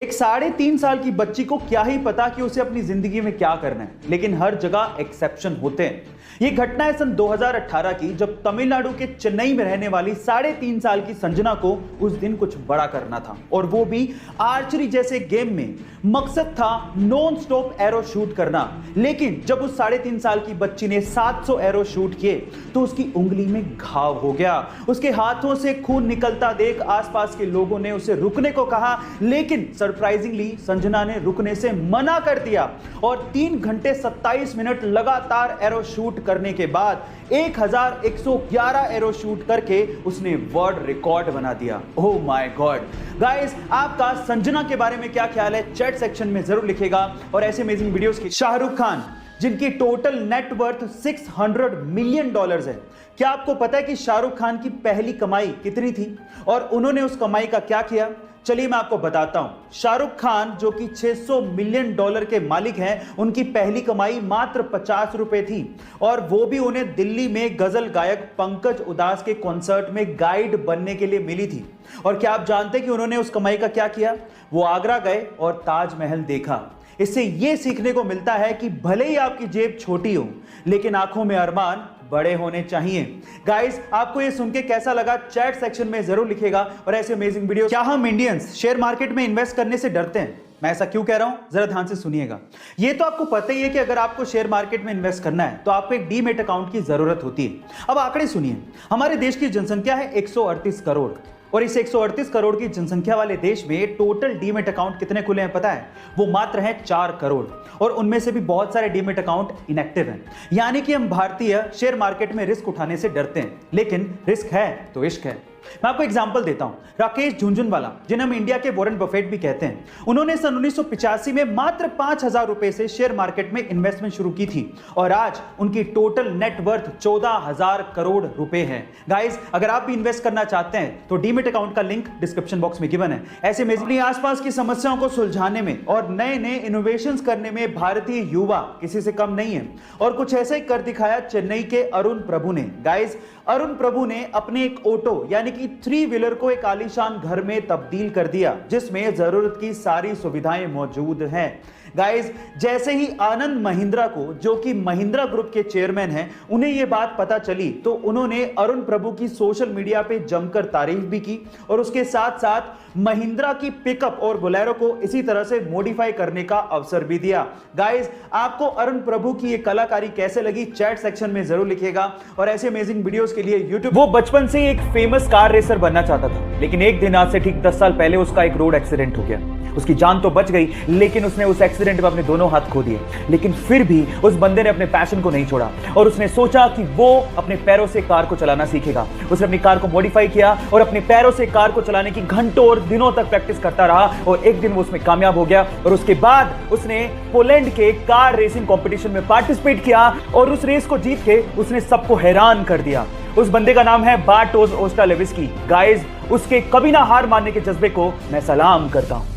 एक 3.5 साल की बच्ची को क्या ही पता कि उसे अपनी जिंदगी में क्या करना है, लेकिन हर जगह एक्सेप्शन होते हैं। यह घटना है सन 2018 की, जब तमिलनाडु के चेन्नई में रहने वाली 3.5 साल की संजना को उस दिन कुछ बड़ा करना था, और वो भी आर्चरी जैसे गेम में। मकसद था नॉन स्टॉप एरो शूट करना, लेकिन जब उस 3.5 साल की बच्ची ने 700 एरो शूट किए तो उसकी उंगली में घाव हो गया। उसके हाथों से खून निकलता देख आसपास के लोगों ने उसे रुकने को कहा, लेकिन सरप्राइजिंगली संजना ने रुकने से मना कर दिया और 3 घंटे 27 मिनट लगातार एरो शूट करने के बाद 1111 एरो शूट करके उसने वर्ल्ड रिकॉर्ड बना दिया। ओह माय गॉड गाइस, आपका संजना के बारे में क्या ख्याल है चैट सेक्शन में जरूर लिखेगा। और ऐसे अमेजिंग वीडियोस की शाहरुख खान, जिनकी टोटल नेटवर्थ $600 मिलियन है। क्या आपको पता है कि शाहरुख खान की पहली कमाई कितनी थी और उन्होंने उस कमाई का क्या किया? चलिए मैं आपको बताता हूं। शाहरुख खान, जो कि $600 मिलियन के मालिक हैं, उनकी पहली कमाई मात्र 50 रुपए थी, और वो भी उन्हें दिल्ली में गजल गायक पंकज उदास के कॉन्सर्ट में गाइड बनने के लिए मिली थी। और क्या आप जानते हैं कि उन्होंने उस कमाई का क्या किया? वो आगरा गए और ताजमहल देखा। इससे यह सीखने को मिलता है कि भले ही आपकी जेब छोटी हो, लेकिन आंखों में अरमान बड़े होने चाहिए। गाइस, आपको ये सुन के कैसा लगा चैट सेक्शन में जरूर लिखेगा। और ऐसे अमेजिंग वीडियो। क्या हम इंडियंस शेयर मार्केट में इन्वेस्ट करने से डरते हैं? मैं ऐसा क्यों कह रहा हूं, जरा ध्यान से सुनिएगा। ये तो आपको पता ही है कि अगर आपको शेयर मार्केट में इन्वेस्ट करना है तो आपको एक डीमैट अकाउंट की जरूरत होती है। अब आंकड़े सुनिए। हमारे देश की जनसंख्या है 138 करोड़, और इस 138 करोड़ की जनसंख्या वाले देश में टोटल डीमैट अकाउंट कितने खुले हैं पता है? वो मात्र हैं 4 करोड़, और उनमें से भी बहुत सारे डीमैट अकाउंट इनएक्टिव हैं। यानी कि हम भारतीय शेयर मार्केट में रिस्क उठाने से डरते हैं, लेकिन रिस्क है तो इश्क है। मैं आपको एग्जांपल देता हूं। राकेश झुनझुनवाला, जिन्हें हम इंडिया के वॉरेन बफेट भी कहते हैं, उन्होंने सन 1985 में मात्र 5,000 रुपए से शेयर मार्केट में इन्वेस्टमेंट शुरू की थी, और आज उनकी टोटल नेटवर्थ 14,000 करोड़ रुपए है। गाइस, अगर आप भी इन्वेस्ट करना चाहते हैं तो डीमैट अकाउंट का लिंक डिस्क्रिप्शन बॉक्स में गिवन है। ऐसे में अपनी आसपास की समस्याओं को सुलझाने में और नए नए इनोवेशंस करने में भारतीय युवा किसी से कम नहीं है, और कुछ ऐसा ही कर दिखाया चेन्नई के अरुण प्रभु ने। गाइस, अरुण प्रभु ने अपने एक ऑटो यानी कि 3 व्हीलर को एक आलीशान घर में तब्दील कर दिया, जिसमें जरूरत की सारी सुविधाएं मौजूद हैं। गाइस, जैसे ही आनंद महिंद्रा को, जो कि महिंद्रा ग्रुप के चेयरमैन हैं, उन्हें यह बात पता चली तो उन्होंने अरुण प्रभु की सोशल मीडिया पे जमकर तारीफ भी की, और उसके साथ साथ महिंद्रा की पिकअप और बोलेरो को इसी तरह से मॉडिफाई करने का अवसर भी दिया। गाइस, आपको अरुण प्रभु की ये कलाकारी कैसे लगी चैट सेक्शन में जरूर लिखिएगा। और ऐसे अमेजिंग वीडियोस के लिए यूट्यूब। वो बचपन से एक फेमस कार रेसर बनना चाहता था, लेकिन एक दिन आज से ठीक 10 साल पहले उसका एक रोड एक्सीडेंट हो गया। उसकी जान तो बच गई, लेकिन उसने उस एक्सीडेंट में अपने दोनों हाथ खो दिए। लेकिन फिर भी उस बंदे ने अपने पैशन को नहीं छोड़ा, और उसने सोचा कि वो अपने पैरों से कार को चलाना सीखेगा। उसने अपनी कार को मॉडिफाई किया और अपने पैरों से कार को चलाने की घंटों और दिनों तक प्रैक्टिस करता रहा, और एक दिन वो उसमें कामयाब हो गया। और उसके बाद उसने पोलैंड के कार रेसिंग कंपटीशन में पार्टिसिपेट किया, और उस रेस को जीत के उसने सबको हैरान कर दिया। उस बंदे का नाम है बार्टोस ओस्टालेविस्की। गाइस, उसके कभी ना हार मानने के जज्बे को मैं सलाम करता हूं।